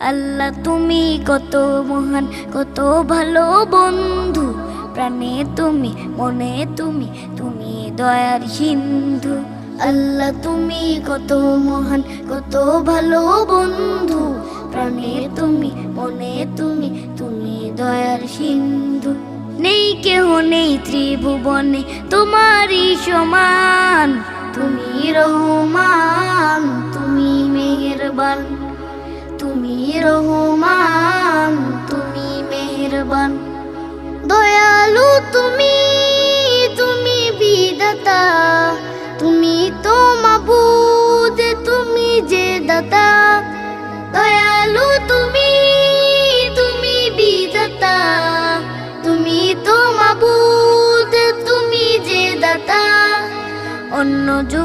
আল্লাহ তুমি কত মহান, কত ভালো বন্ধু, প্রাণে তুমি, মনে তুমি, তুমি দয়ার সিন্ধু। আল্লাহ তুমি কত মহান, কত ভালো বন্ধু, প্রাণে তুমি, মনে তুমি, তুমি দয়ার সিন্ধু। নেই কেহ নেই ত্রিভুবনে তোমারই সমান, তুমি রহমান, তুমি মেহেরবান, তুমি রহমান, তুমি মেহেরবান। দয়ালু তুমি, তুমি বিধাতা, তুমি তো মাবুদ, তুমি যে দাতা। দয়ালু তুমি, তুমি বিধাতা, তুমি তো মাবুদ, তুমি যে দাতা। অন্য যুগ